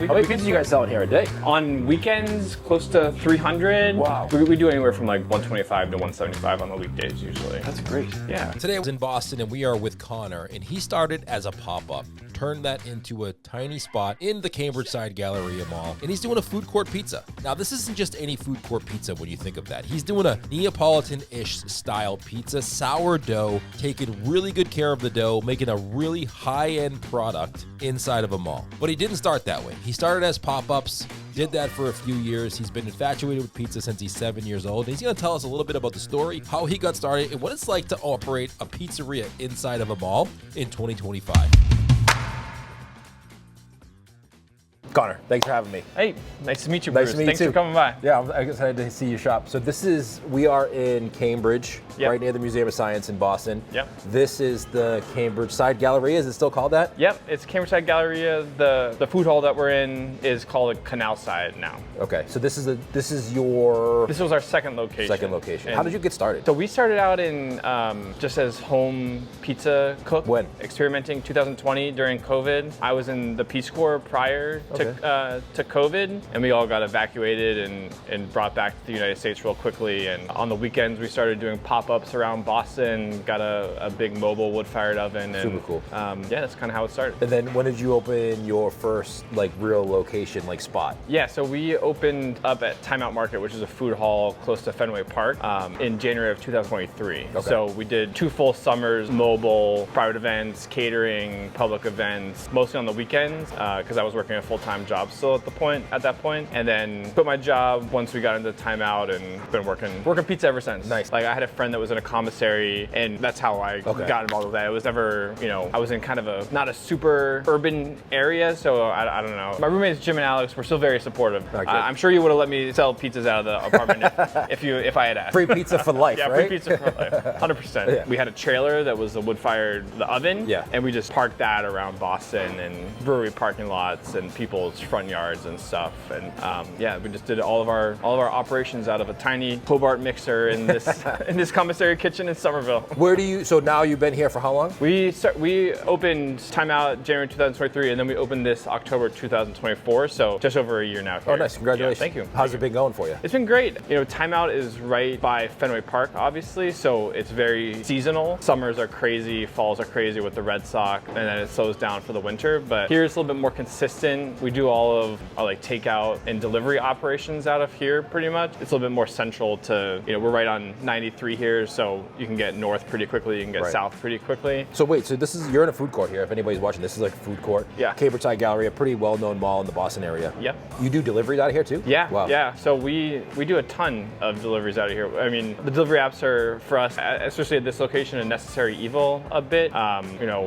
How many pizzas you guys selling here a day? On weekends, close to 300. Wow. We do anywhere from like 125 to 175 on the weekdays usually. That's great. Yeah. Today I was in Boston and we are with Connor, and he started as a pop-up, turned that into a tiny spot in the Cambridge Side Galleria Mall, and he's doing a food court pizza. Now, this isn't just any food court pizza when you think of that. He's doing a Neapolitan-ish style pizza, sourdough, taking really good care of the dough, making a really high-end product inside of a mall. But he didn't start that way. He started as pop-ups, did that for a few years. He's been infatuated with pizza since he's 7 years old. And he's going to tell us a little bit about the story, how he got started, and what it's like to operate a pizzeria inside of a mall in 2025. Connor, thanks for having me. Hey, nice to meet you, Bruce. Nice to meet Thanks you too. for coming by. Yeah, I'm excited to see you shop. So we are in Cambridge, Yep. right near the Museum of Science in Boston. Yep. This is the Cambridge Side Galleria. Is it still called that? Yep, it's Cambridge Side Galleria. The food hall that we're in is called a Canal Side now. Okay, so this is your This was our second location. second location. And How did you get started? So we started out in just as home pizza cook. When? Experimenting 2020 during COVID. I was in the Peace Corps prior to COVID, and we all got evacuated and brought back to the United States real quickly. And on the weekends, we started doing pop-ups around Boston, got a big mobile wood-fired oven. And, Super cool. Yeah, that's kind of how it started. And then when did you open your first like real location, like spot? Yeah, so we opened up at Time Out Market, which is a food hall close to Fenway Park, in January of 2023. Okay. So we did 2 full summers, mobile, private events, catering, public events, mostly on the weekends, because I was working a full-time job still at that point. And then quit my job once we got into Time Out and been working pizza ever since. Nice. Like I had a friend that was in a commissary, and that's how I got involved with that. It was never, I was in kind of not a super urban area, so I don't know. My roommates Jim and Alex were still very supportive. I'm sure you would have let me sell pizzas out of the apartment if I had asked. Free pizza for life, Yeah, right? free pizza for life, 100%. Yeah. We had a trailer that was a wood-fired oven, Yeah. and we just parked that around Boston and brewery parking lots and people's front yards and stuff. And yeah, we just did all of our operations out of a tiny Hobart mixer in this commissary kitchen in Somerville. So now you've been here for how long? We opened Time Out January 2023, and then we opened this October 2024, so just over a year now here. Oh, nice. Congratulations. Yeah, thank you. How's it been going for you? It's been great. Time Out is right by Fenway Park, obviously, so it's very seasonal. Summers are crazy, falls are crazy with the Red Sox, and then it slows down for the winter. But here it's a little bit more consistent. We do all of our takeout and delivery operations out of here pretty much. It's a little bit more central to, we're right on 93 here, so you can get north pretty quickly, you can get south pretty quickly. So wait, you're in a food court here. If anybody's watching, this is like a food court. Yeah. Cambridge Side Gallery, a pretty well-known mall in the Boston area. Yep. You do deliveries out of here too? Yeah, Wow. yeah. So we do a ton of deliveries out of here. I mean, the delivery apps are, for us, especially at this location, a necessary evil a bit.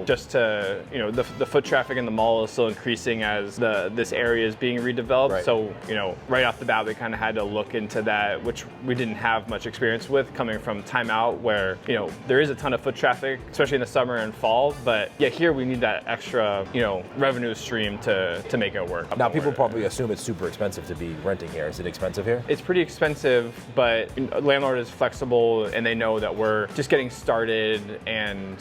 Just to, the foot traffic in the mall is still increasing as this area is being redeveloped. Right. So, right off the bat, we kind of had to look into that, which we didn't have much experience with coming from Time Out, where, there is a ton of foot traffic, especially in the summer and fall. But yeah, here we need that extra, revenue stream to make it work. Now, people probably assume it's super expensive to be renting here. Is it expensive here? It's pretty expensive, but landlord is flexible, and they know that we're just getting started, and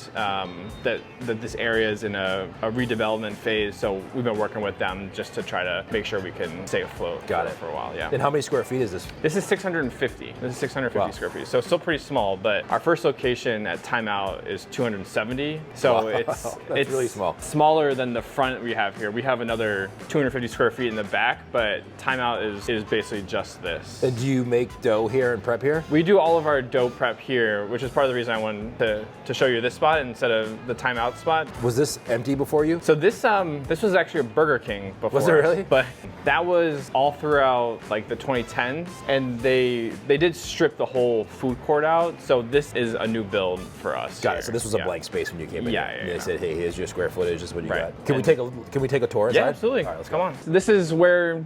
that this area is in a redevelopment phase. So we've been working with them just to try to make sure we can stay afloat for a while. Yeah. And how many square feet is this? This is 650. This is 650 square feet. So still pretty small, but our first location at Time Out is 270. So it's really small. Smaller than the front we have here. We have another 250 square feet in the back, but Time Out is basically just this. And do you make dough here and prep here? We do all of our dough prep here, which is part of the reason I wanted to show you this spot instead of the Time Out spot. Was this empty before you? So this was actually a Burger King before. Was it really? But that was all throughout the 2010s, and they did strip the whole food court out. So this is a new build for us. Got here. it. So this was a blank space when you came in. Yeah, here. yeah, And they yeah. said, "Hey, here's your square footage. This is what you Right. got." Can we take a tour inside? Yeah, absolutely. All right, let's Come go. on. This is where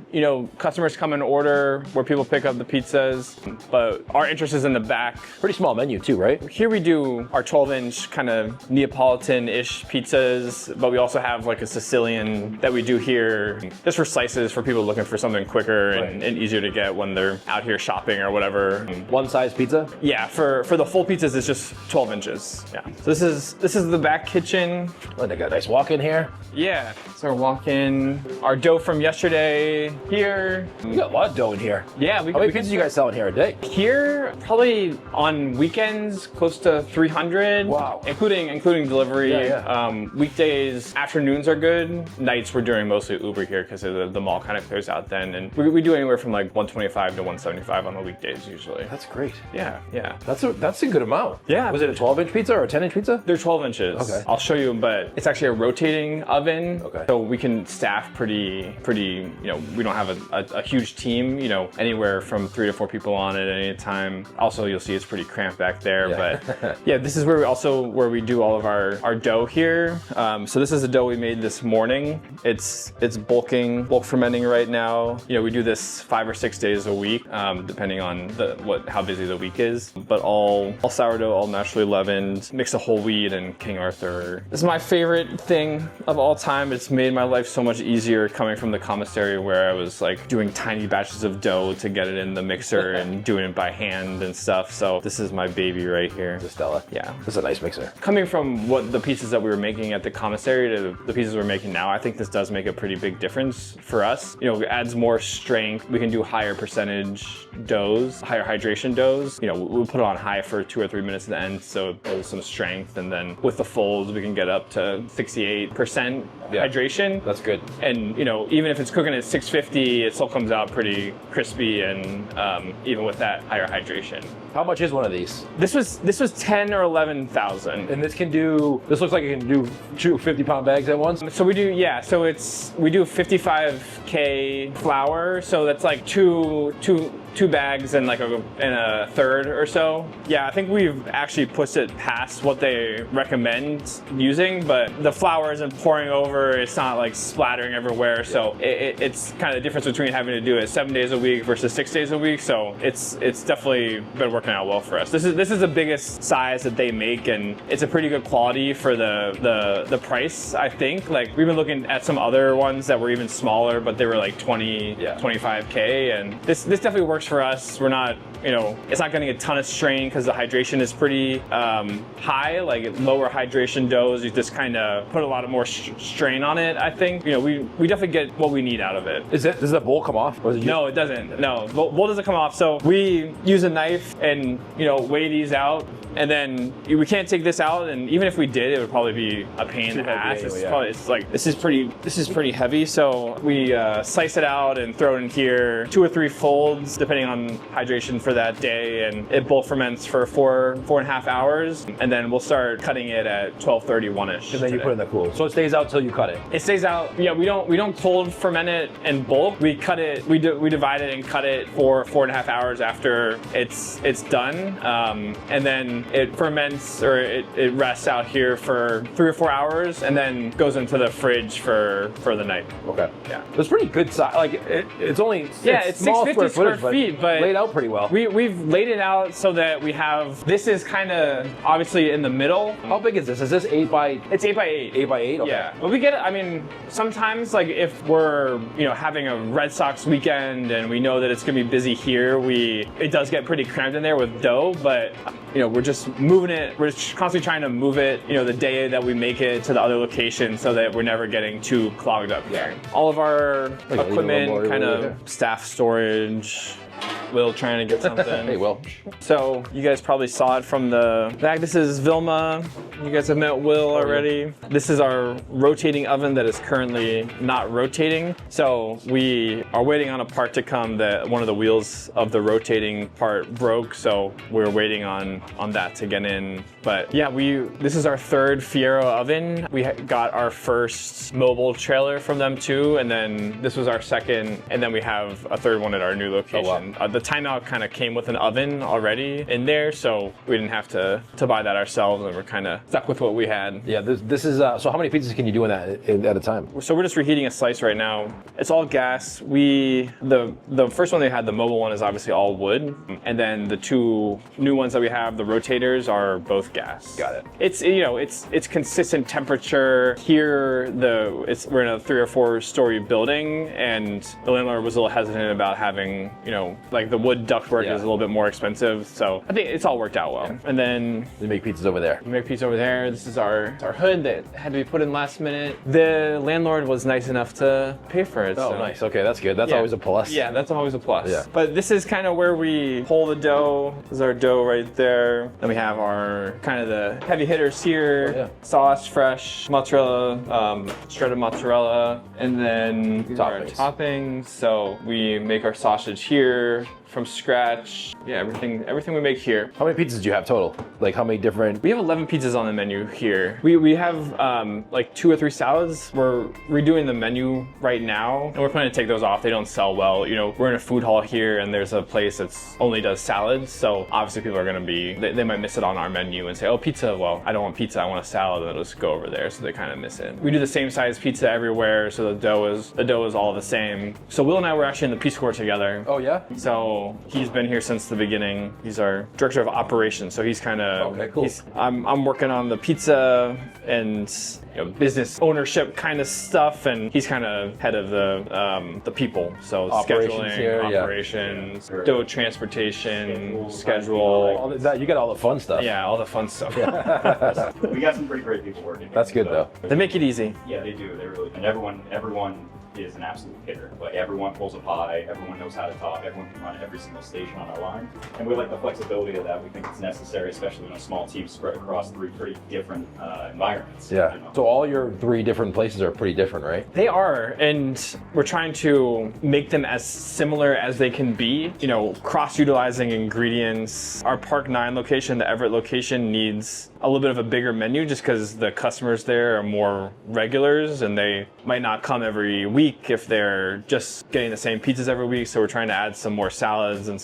customers come and order, where people pick up the pizzas. But our interest is in the back. Pretty small menu too, right? Here we do our 12-inch kind of Neapolitan-ish pizzas, but we also have a Sicilian that we do here for slices for people looking for something quicker and easier to get when they're out here shopping or whatever. One size pizza? Yeah, for the full pizzas, it's just 12 inches. Yeah. So this is the back kitchen. Oh, they got a nice walk-in here. Yeah. So our walk-in, our dough from yesterday here. You got a lot of dough in here. Yeah. How many pizzas you guys selling here a day? Here, probably on weekends, close to 300. Wow. Including delivery. Yeah. Weekdays, afternoons are good. Nights we're doing mostly Uber here because the mall kind of clears out then. And we do anywhere from like 125 to 175 on the weekdays usually. That's great. Yeah. That's a good amount. Yeah. Was it a 12-inch pizza or a 10-inch pizza? They're 12 inches. Okay. I'll show you, but it's actually a rotating oven. Okay. So we can staff pretty, we don't have a huge team, anywhere from 3 to 4 people on it at any time. Also, you'll see it's pretty cramped back there, but yeah, this is where we do all of our dough here. So this is the dough we made this morning. It's bulk fermenting right now. We do this 5 or 6 days a week, depending on how busy the week is. But all sourdough, all naturally leavened, mix of whole wheat and King Arthur. This is my favorite thing of all time. It's made my life so much easier coming from the commissary where I was like doing tiny batches of dough to get it in the mixer and doing it by hand and stuff. So this is my baby right here. The Stella. Yeah. This is a nice mixer. Coming from what the pizzas that we were making at the commissary to the pizzas we're making now, I think this does make a pretty big difference for us. It adds more strength. We can do higher percentage doughs, higher hydration doughs. We'll put it on high for 2 or 3 minutes at the end, so it builds some strength. And then with the folds, we can get up to 68% hydration. That's good. And even if it's cooking at 650, it still comes out pretty crispy, and even with that higher hydration. How much is one of these? This was 10 or 11,000. And this looks like it can do 2 50-pound bags at once? So we do 55K flour, so that's like two bags and like a third or so. Yeah, I think we've actually pushed it past what they recommend using, but the flour isn't pouring over, it's not like splattering everywhere, so it's kind of the difference between having to do it 7 days a week versus 6 days a week, so it's definitely been working out well for us. This is the biggest size that they make, and it's a pretty good quality for the price, I think. Like, we've been looking at some other ones that were even smaller, but they were like 25K, and this definitely works for us. We're not, it's not getting a ton of strain because the hydration is pretty high. Like lower hydration doughs, you just kind of put a lot of more strain on it, I think. We definitely get what we need out of it. Does the bowl come off? No, it doesn't. No, bowl doesn't come off. So we use a knife and, weigh these out. And then we can't take this out, and even if we did, it would probably be a pain in the ass. This is pretty heavy, so we slice it out and throw it in here, 2 or 3 folds, depending on hydration for that day, and it bulk ferments for 4.5 hours, and then we'll start cutting it at 12:31ish. And then you put it in the cool. So it stays out till you cut it. It stays out. Yeah, we don't cold ferment it in bulk. We cut it. We divide it and cut it for 4.5 hours after it's done, and then it ferments, or it rests out here for 3 or 4 hours, and then goes into the fridge for the night. Okay. Yeah. It's pretty good size. Like it's only it's small 650 square feet, but laid out pretty well. We've laid it out so that we have. This is kind of obviously in the middle. How big is this? Is this 8 by? It's 8 by 8. 8 by 8. Okay. Yeah, but we get it. I mean, sometimes like if we're having a Red Sox weekend and we know that it's gonna be busy here, it does get pretty cramped in there with dough, but we're just moving it. We're just constantly trying to move it, the day that we make it to the other location, so that we're never getting too clogged up here. All of our equipment, kind of staff storage. Will trying to get something. Hey, Will. So you guys probably saw it from the back. This is Vilma. You guys have met Will already. This is our rotating oven that is currently not rotating. So we are waiting on a part to come that one of the wheels of the rotating part broke. So we're waiting on that to get in. But yeah, this is our 3rd Fiero oven. We got our first mobile trailer from them too, and then this was our 2nd, and then we have a 3rd one at our new location. Oh, wow. The timeout kind of came with an oven already in there, so we didn't have to buy that ourselves, and we're kind of stuck with what we had. Yeah, this is, so how many pizzas can you do in that at a time? So we're just reheating a slice right now. It's all gas. The first one they had, the mobile one, is obviously all wood, and then the 2 new ones that we have, have the rotators are both gas. Got it. It's, you know, it's consistent temperature. Here, we're in a 3 or 4 story building, and the landlord was a little hesitant about having, you know, like the wood ductwork is a little bit more expensive. So I think it's all worked out well. And then They make pizzas over there. we make pizza over there. This is our hood that had to be put in last minute. The landlord was nice enough to pay for it. Oh, so. nice. Okay, that's good. That's Yeah. always a plus. Yeah, that's always a plus. Yeah. But this is kind of where we pull the dough. This is our dough right there. Then we have our kind of the heavy hitters here. Oh, yeah. Sauce, fresh, mozzarella, shredded mozzarella, and then these are our Toppings. toppings. So we make our sausage here from scratch. Yeah, everything we make here. How many pizzas do you have total? Like how many different? We have 11 pizzas on the menu here. We have like 2 or 3 salads. We're redoing the menu right now, and we're planning to take those off. They don't sell well. You know, we're in a food hall here, and there's a place that's only does salads. So obviously people are gonna be, they might miss it on our menu and say, oh, pizza, well, I don't want pizza, I want a salad, and they'll just go over there. So they kind of miss it. We do the same size pizza everywhere, so the dough is all the same. So Will and I were actually in the Peace Corps together. Oh yeah. So he's been here since the beginning. He's our director of operations. So he's kind of, Okay, cool. I'm working on the pizza and business ownership kind of stuff, and he's kind of head of the people. So Operations scheduling, here, yeah. operations, dough transportation, schedule. All that, you got all the fun stuff. Yeah, all the fun stuff. We got some pretty great people working here. That's good though. They make it easy. Yeah, they do. They really, and everyone is an absolute hitter. Like everyone pulls a pie, everyone knows how to top, everyone can run every single station on our line. And we like the flexibility of that. We think it's necessary, especially when a small team spread across 3 pretty different environments. Yeah. You know? So all your 3 different places are pretty different, right? They are, and we're trying to make them as similar as they can be. You know, cross-utilizing ingredients. Our Park 9 location, the Everett location, needs a little bit of a bigger menu just because the customers there are more regulars, and they might not come every week if they're just getting the same pizzas every week. So we're trying to add some more salads and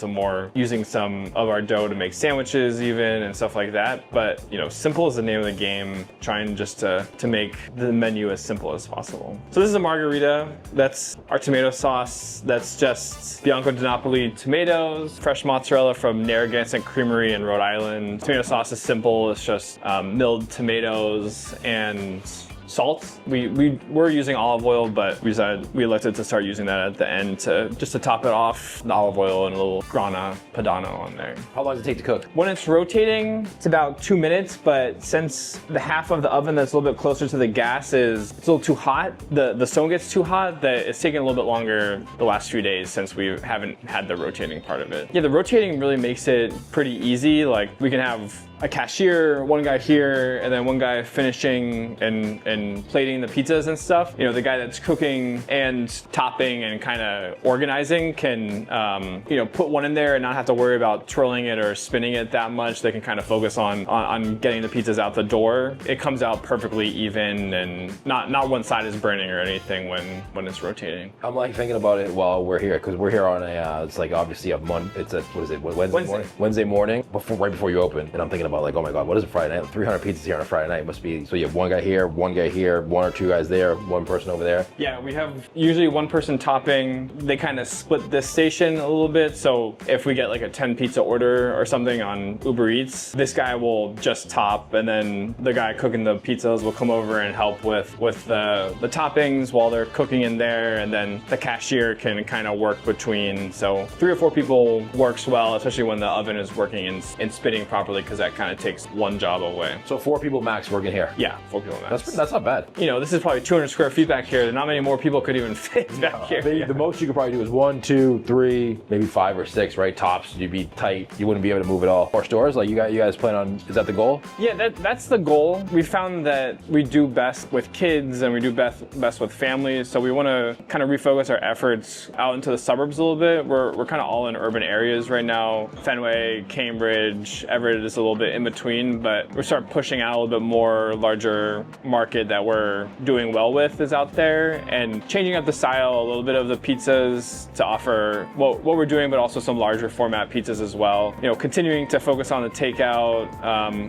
using some of our dough to make sandwiches even and stuff like that. But you know, simple is the name of the game, trying just to make the menu as simple as possible. So this is a margarita. That's our tomato sauce. That's just Bianco di Napoli tomatoes, fresh mozzarella from Narragansett Creamery in Rhode Island. Tomato sauce is simple. It's just milled tomatoes and salt. We're using olive oil, but we elected to start using that at the end just to top it off. The olive oil and a little grana padano on there. How long does it take to cook? When it's rotating, it's about 2 minutes, but since the half of the oven that's a little bit closer to the gas it's a little too hot, the stone gets too hot, that it's taking a little bit longer the last few days since we haven't had the rotating part of it. Yeah, the rotating really makes it pretty easy. Like we can have a cashier, one guy here, and then one guy finishing and plating the pizzas and stuff. You know, the guy that's cooking and topping and kind of organizing can, put one in there and not have to worry about twirling it or spinning it that much. They can kind of focus on getting the pizzas out the door. It comes out perfectly even, and not one side is burning or anything when it's rotating. I'm like thinking about it while we're here, because we're here on it's like obviously Wednesday morning, right before you open, and I'm thinking about like, oh my God, what is a Friday night? 300 pizzas here on a Friday night. It must be, so you have one guy here, 1 or 2 guys there, one person over there. Yeah, we have usually one person topping. They kind of split this station a little bit. So if we get like a 10 pizza order or something on Uber Eats, this guy will just top, and then the guy cooking the pizzas will come over and help with the toppings while they're cooking in there, and then the cashier can kind of work between. So 3 or 4 people works well, especially when the oven is working and spitting properly, because that kind of takes one job away. So 4 people max working here. Yeah, 4 people max. That's not bad. You know, this is probably 200 square feet back here. Not many more people could even fit back here. The most you could probably do is 1, 2, 3, maybe 5 or 6, right? Tops. You'd be tight. You wouldn't be able to move it all. More stores? Like you guys plan on? Is that the goal? Yeah, that's the goal. We found that we do best with kids and we do best with families. So we want to kind of refocus our efforts out into the suburbs a little bit. We're kind of all in urban areas right now. Fenway, Cambridge, Everett is a little bit bit in between, but we start pushing out a little bit more. Larger market that we're doing well with is out there, and changing up the style a little bit of the pizzas to offer what we're doing, but also some larger format pizzas as well. You know, continuing to focus on the takeout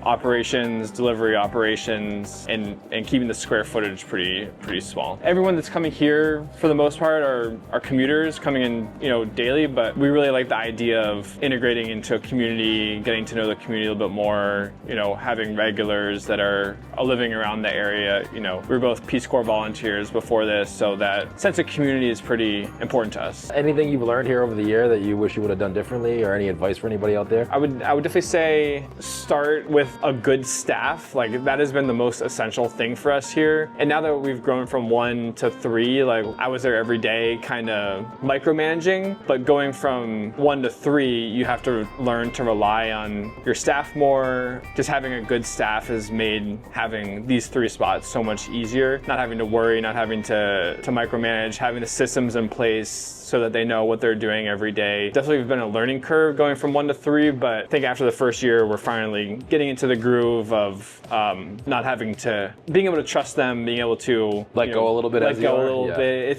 operations, delivery operations, and keeping the square footage pretty small. Everyone that's coming here, for the most part, are commuters coming in, you know, daily, but we really like the idea of integrating into a community, getting to know the community a little bit more, you know, having regulars that are living around the area. You know, we were both Peace Corps volunteers before this, so that sense of community is pretty important to us. Anything you've learned here over the year that you wish you would have done differently, or any advice for anybody out there? I would definitely say start with a good staff. Like, that has been the most essential thing for us here. And now that we've grown from 1 to 3, like, I was there every day kind of micromanaging, but going from 1 to 3, you have to learn to rely on your staff more. Just having a good staff has made having these 3 spots so much easier. Not having to worry, not having to micromanage, having the systems in place so that they know what they're doing every day. Definitely been a learning curve going from 1 to 3, but I think after the first year, we're finally getting into the groove of not having to, being able to trust them, being able to Let go a little bit.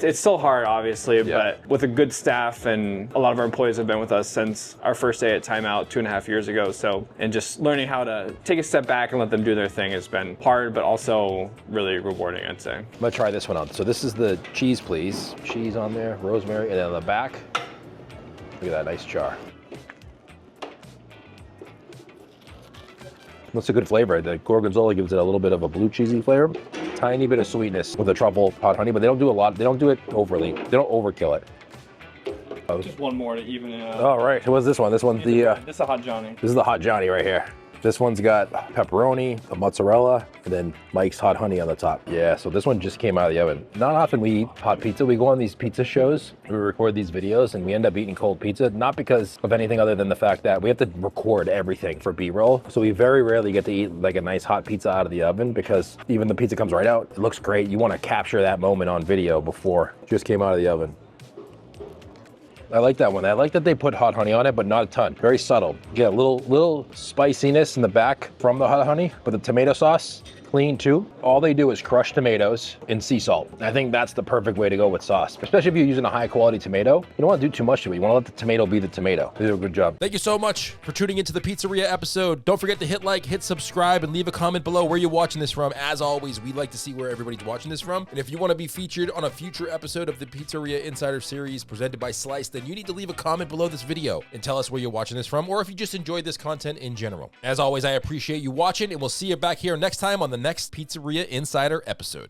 It's still hard, obviously, but with a good staff, and a lot of our employees have been with us since our first day at Timeout 2.5 years ago. So, and just learning how to take a step back and let them do their thing has been hard, but also really rewarding, I'd say. I'm gonna try this one out. So this is the cheese, please. Cheese on there, rosemary, and then on the back, look at that nice char. That's a good flavor. The gorgonzola gives it a little bit of a blue cheesy flavor. Tiny bit of sweetness with the truffle hot honey, but they don't do a lot. They don't do it overly. They don't overkill it. Just one more to even it out. All right, what's this one? This one's This is a Hot Johnny. This is the Hot Johnny right here. This one's got pepperoni, a mozzarella, and then Mike's hot honey on the top. Yeah, so this one just came out of the oven. Not often we eat hot pizza. We go on these pizza shows, we record these videos, and we end up eating cold pizza, not because of anything other than the fact that we have to record everything for B-roll. So we very rarely get to eat like a nice hot pizza out of the oven, because even the pizza comes right out, it looks great. You want to capture that moment on video before it just came out of the oven. I like that one. I like that they put hot honey on it, but not a ton. Very subtle. You get a little spiciness in the back from the hot honey, but the tomato sauce, clean too. All they do is crush tomatoes and sea salt. I think that's the perfect way to go with sauce, especially if you're using a high quality tomato. You don't want to do too much to it. You want to let the tomato be the tomato. They do a good job. Thank you so much for tuning into the Pizzeria episode. Don't forget to hit like, hit subscribe, and leave a comment below where you're watching this from. As always, we like to see where everybody's watching this from. And if you want to be featured on a future episode of the Pizzeria Insider Series presented by Slice, then you need to leave a comment below this video and tell us where you're watching this from, or if you just enjoyed this content in general. As always, I appreciate you watching, and we'll see you back here next time on the next Pizzeria Insider episode.